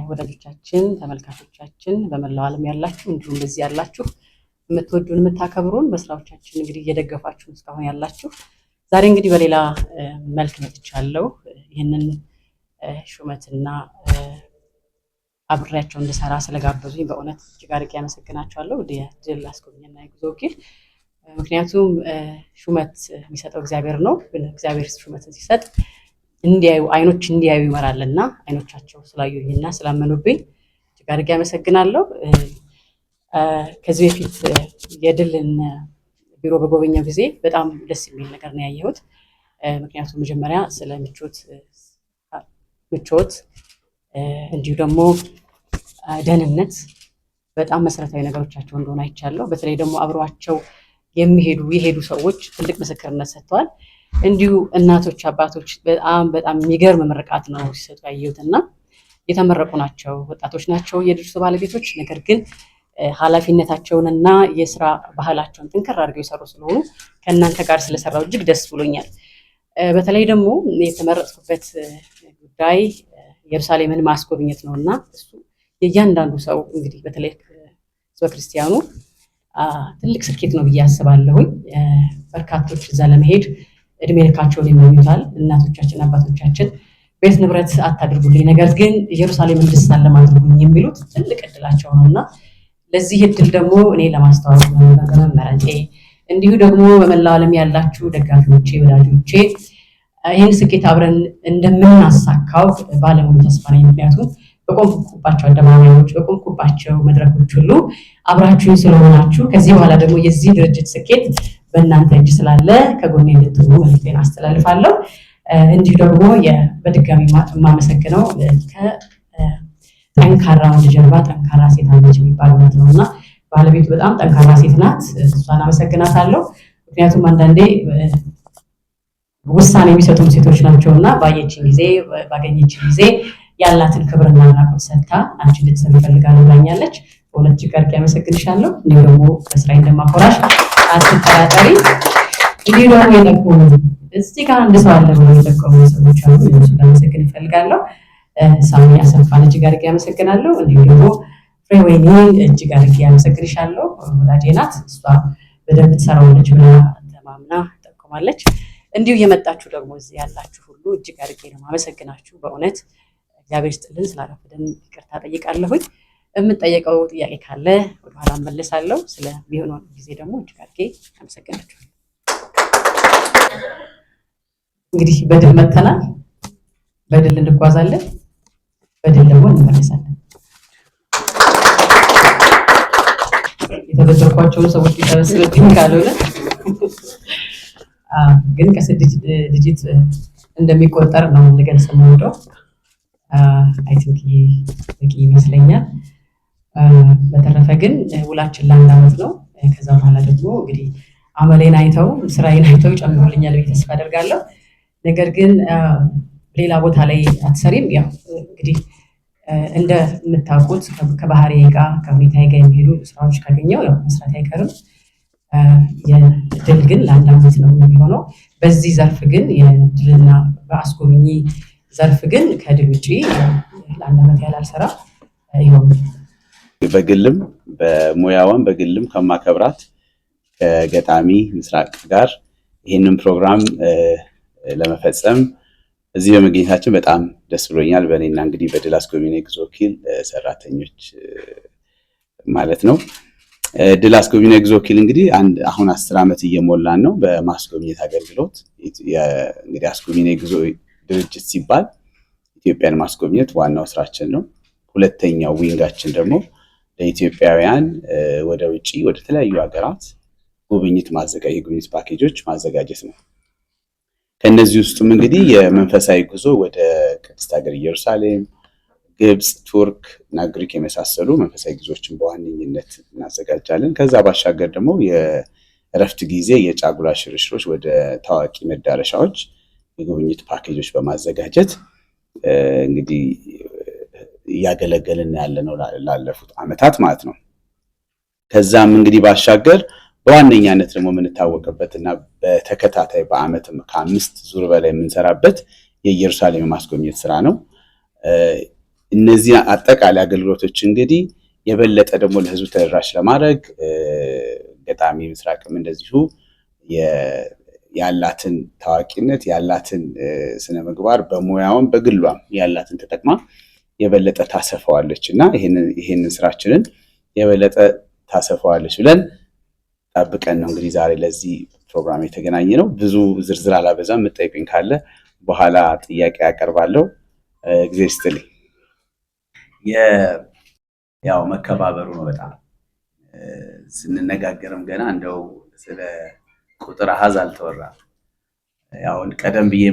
ወዳጆቻችን ተመልካቾቻችን በመላው ዓለም ያላችሁ እንዲሁም በዚህ ያላችሁ የምትወዱን የምታከብሩን በስራዎቻችን እንግዲህ እየደገፋችሁ እስካሁን ያላችሁ ዛሬ እንግዲህ በሌላ መልክ መጥቻለሁ። ይሄንን ሹመትና አብሬያቸው እንድሰራ ስለጋበዙኝ በእውነት እጅግ አድርጌ አመሰግናቸዋለሁ። ድል አስጎብኝና የጉዞ ወኪል ምክንያቱም ሹመት የሚሰጠው እግዚአብሔር ነው። እግዚአብሔር ሹመትን ሲሰጥ እንዲያዩ አይኖች እንዲያዩ ይመራልና አይኖቻቸው ስላዩኝና ስላመኑብኝ እጅግ አድርጌ አመሰግናለሁ። ከዚህ በፊት የድልን ቢሮ በጎበኛው ጊዜ በጣም ደስ የሚል ነገር ነው ያየሁት። ምክንያቱም መጀመሪያ ስለ ምቾት እንዲሁ ደግሞ ደህንነት በጣም መሰረታዊ ነገሮቻቸው እንደሆነ አይቻለሁ። በተለይ ደግሞ አብረዋቸው የሄዱ ሰዎች ትልቅ ምስክርነት ሰጥተዋል። እንዲሁ እናቶች አባቶች በጣም የሚገርም ምርቃት ነው ሲሰጡ ያየሁትና የተመረቁ ናቸው፣ ወጣቶች ናቸው የድርጅቱ ባለቤቶች። ነገር ግን ኃላፊነታቸውንና የስራ ባህላቸውን ጥንክር አድርገው የሰሩ ስለሆኑ ከእናንተ ጋር ስለሰራው እጅግ ደስ ብሎኛል። በተለይ ደግሞ የተመረጥኩበት ጉዳይ ኢየሩሳሌምን ማስጎብኘት ነውና እሱ የእያንዳንዱ ሰው እንግዲህ በተለይ ህዝበ ክርስቲያኑ ትልቅ ስኬት ነው ብዬ አስባለሁኝ። በርካቶች እዛ ለመሄድ እድሜ ልካቸውን ይመኙታል። እናቶቻችን አባቶቻችን ቤት ንብረት አታድርጉልኝ፣ ነገር ግን ኢየሩሳሌምን ደስታን ለማድረጉኝ የሚሉት ትልቅ እድላቸው ነውና ለዚህ እድል ደግሞ እኔ ለማስተዋወቅ በመመረጤ እንዲሁ ደግሞ በመላው ዓለም ያላችሁ ደጋፊዎቼ ወዳጆቼ ይህን ስኬት አብረን እንደምናሳካው ባለሙሉ ተስፋ ነኝ። ምክንያቱም በቆምኩባቸው አደባባዮች በቆምኩባቸው መድረኮች ሁሉ አብራችሁኝ ስለሆናችሁ ከዚህ በኋላ ደግሞ የዚህ ድርጅት ስኬት በእናንተ እጅ ስላለ ከጎኔ እንድትሆኑ መልዕክቴን አስተላልፋለሁ። እንዲሁ ደግሞ በድጋሚ የማመሰግነው ከጠንካራ ወንድ ጀርባ ጠንካራ ሴት አለች የሚባል እውነት ነውና ባለቤቱ በጣም ጠንካራ ሴት ናት። እሷን አመሰግናታለሁ። ምክንያቱም አንዳንዴ ውሳኔ የሚሰጡም ሴቶች ናቸውና ባየችን ጊዜ ባገኘችን ጊዜ ያላትን ክብርና አድናቆት ሰጥታ አንቺ እንድትሰሪ እፈልጋለሁ ብላኛለች። በእውነት እጅግ አድርጌ አመሰግንሻለሁ። እንዲሁ ደግሞ በስራዬ እንደማኮራሽ አትጠራጠሪ። እንዲሁ ደግሞ የጠቆሙ እዚህ ጋር አንድ ሰው አለ ብሎ የጠቆሙ ሰዎች አሉ። እነሱን ላመሰግን እፈልጋለሁ። ሳሚ አሰፋን እጅግ አድርጌ አመሰግናለሁ። እንዲሁ ደግሞ ፍሬወይኒ እጅግ አድርጌ አመሰግንሻለሁ። ወዳጄ ናት። እሷ በደንብ ትሰራዋለች ብላ ተማምና ጠቆማለች። እንዲሁ የመጣችሁ ደግሞ እዚህ ያላችሁ ሁሉ እጅግ አድርጌ ነው አመሰግናችሁ። በእውነት እግዚአብሔር ይስጥልን። ስላረፈደን ይቅርታ ጠይቃለሁኝ። የምንጠየቀው ጥያቄ ካለ ወደኋላ እመለሳለሁ። ስለሚሆነው ጊዜ ደግሞ እጅግ አድርጌ አመሰግናችሁ። እንግዲህ በድል መተናል፣ በድል እንጓዛለን፣ በድል ደግሞ እንመለሳለን። የተበደርኳቸውን ሰዎች ሊሰበስብብኝ ካልሆነ ግን ከስድስት ዲጂት እንደሚቆጠር ነው ልገልጽ የምወደው። አይ ቲንክ በቂ ይመስለኛል። በተረፈ ግን ውላችን ለአንድ ዓመት ነው። ከዛ በኋላ ደግሞ እንግዲህ አመሌን አይተው ስራዬን አይተው ይጨምሩልኛል ብዬ ተስፋ አደርጋለሁ። ነገር ግን ሌላ ቦታ ላይ አትሰሪም። ያው እንግዲህ እንደምታውቁት ከባህሪ ጋር ከሁኔታዬ ጋር የሚሄዱ ስራዎች ካገኘው ያው መስራት አይቀርም። የድል ግን ለአንድ ዓመት ነው የሚሆነው። በዚህ ዘርፍ ግን የድልና በአስጎብኚ ዘርፍ ግን ከድል ውጭ ለአንድ ዓመት ያህል አልሰራም። ይሆን በግልም በሙያዋን በግልም ከማከብራት ከገጣሚ ምስራቅ ጋር ይህንን ፕሮግራም ለመፈጸም እዚህ በመገኘታችን በጣም ደስ ብሎኛል። በእኔና እንግዲህ በድል አስጎብኚ የጉዞ ወኪል ሰራተኞች ማለት ነው። ድል አስጎብኚ የጉዞ ወኪል እንግዲህ አሁን 10 ዓመት እየሞላን ነው በማስጎብኘት አገልግሎት። እንግዲህ አስጎብኚ የጉዞ ድርጅት ሲባል ኢትዮጵያን ማስጎብኘት ዋናው ስራችን ነው። ሁለተኛው ዊንጋችን ደግሞ ለኢትዮጵያውያን ወደ ውጪ ወደ ተለያዩ ሀገራት ጉብኝት ማዘጋጀት የጉብኝት ፓኬጆች ማዘጋጀት ነው። ከነዚህ ውስጥም እንግዲህ የመንፈሳዊ ጉዞ ወደ ቅድስት ሀገር ኢየሩሳሌም፣ ግብጽ፣ ቱርክ እና ግሪክ የመሳሰሉ መንፈሳዊ ጉዞዎችን በዋነኝነት እናዘጋጃለን። ከዛ ባሻገር ደግሞ የእረፍት ጊዜ የጫጉላ ሽርሽሮች ወደ ታዋቂ መዳረሻዎች የጉብኝት ፓኬጆች በማዘጋጀት እንግዲህ እያገለገልን ያለነው ላለፉት ዓመታት ማለት ነው። ከዛም እንግዲህ ባሻገር በዋነኛነት ደግሞ የምንታወቅበትና በተከታታይ በአመት ከ5 ዙር በላይ የምንሰራበት የኢየሩሳሌም ማስጎብኘት ስራ ነው። እነዚህ አጠቃላይ አገልግሎቶች እንግዲህ የበለጠ ደግሞ ለህዝቡ ተደራሽ ለማድረግ ገጣሚ ምስራቅም እንደዚሁ ያላትን ታዋቂነት ያላትን ስነ ምግባር በሙያውም በግሏም ያላትን ተጠቅማ የበለጠ ታሰፋዋለች እና ይሄንን ስራችንን የበለጠ ታሰፋዋለች ብለን ጠብቀን ነው እንግዲህ ዛሬ ለዚህ ፕሮግራም የተገናኘ ነው። ብዙ ዝርዝር አላበዛም። የምትጠይቁኝ ካለ በኋላ ጥያቄ ያቀርባለሁ። ጊዜ ይስጥልኝ። ያው መከባበሩ ነው። በጣም ስንነጋገርም ገና እንደው ስለ ቁጥር አሃዝ አልተወራም። ያው ቀደም ብዬ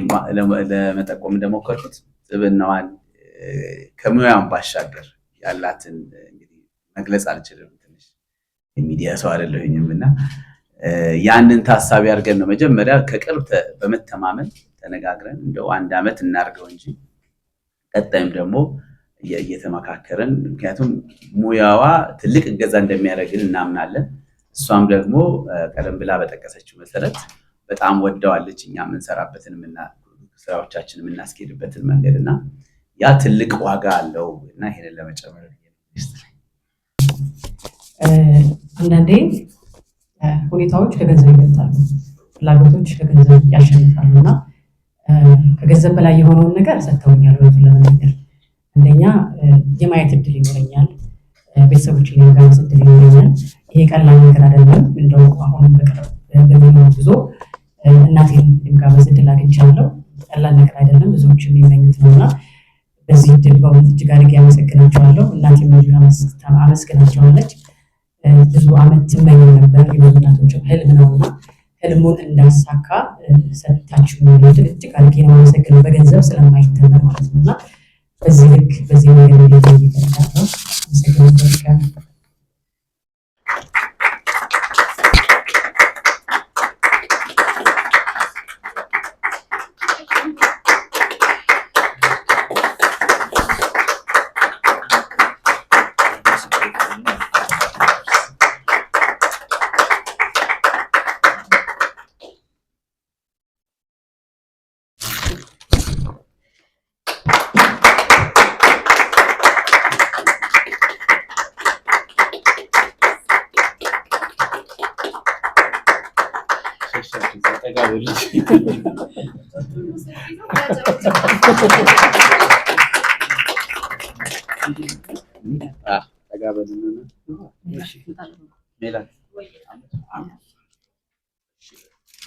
ለመጠቆም እንደሞከርኩት ስብዕናዋን ከሙያዋን ባሻገር ያላትን እንግዲህ መግለጽ አልችልም። ትንሽ የሚዲያ ሰው አይደለሁኝም እና ያንን ታሳቢ አድርገን ነው መጀመሪያ ከቅርብ በመተማመን ተነጋግረን እንደው 1 ዓመት እናርገው እንጂ ቀጣይም ደግሞ እየተመካከረን ምክንያቱም ሙያዋ ትልቅ እገዛ እንደሚያደርግን እናምናለን። እሷም ደግሞ ቀደም ብላ በጠቀሰችው መሰረት በጣም ወደዋለች እኛ የምንሰራበትን ስራዎቻችን የምናስኬድበትን መንገድና ያ ትልቅ ዋጋ አለው እና ይሄንን ለመጨመር አንዳንዴ ሁኔታዎች ከገንዘብ ይበልጣሉ፣ ፍላጎቶች ከገንዘብ ያሸንፋሉ እና ከገንዘብ በላይ የሆነውን ነገር ሰጥተውኛል። እውነቱን ለመናገር አንደኛ የማየት እድል ይኖረኛል፣ ቤተሰቦቼን የመጋበዝ እድል ይኖረኛል። ይሄ ቀላል ነገር አይደለም። እንደው አሁን በቅርብ በሚኖር ጉዞ እናቴን የመጋበዝ እድል አግኝቻለሁ። ቀላል ነገር አይደለም፣ ብዙዎች የሚመኙት ነውና በዚህ እድል በእውነት እጅግ አድርጌ አመሰግናቸዋለሁ። እናቴም አመስግናቸዋለች። ብዙ ዓመት ትመኝ ነበር፣ የብዙ እናቶችም ህልም ነውና ህልሙን እንዳሳካ ሰጥታችሁ እድል እጅግ አድርጌ ነው አመሰግነው። በገንዘብ ስለማይተመን ማለት ነውና በዚህ ልክ በዚህ መንገድ ይፈልጋለሁ። አመሰግናለሁ።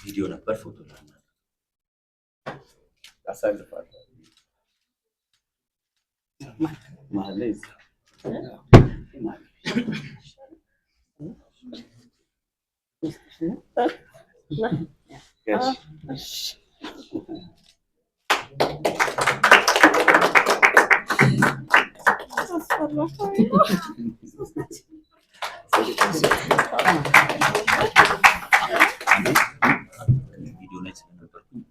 ቪዲዮ ነበር ፎቶ አሳልፋለሁ ማለት ቪዲዮ ላይ ስለነበርኩኝ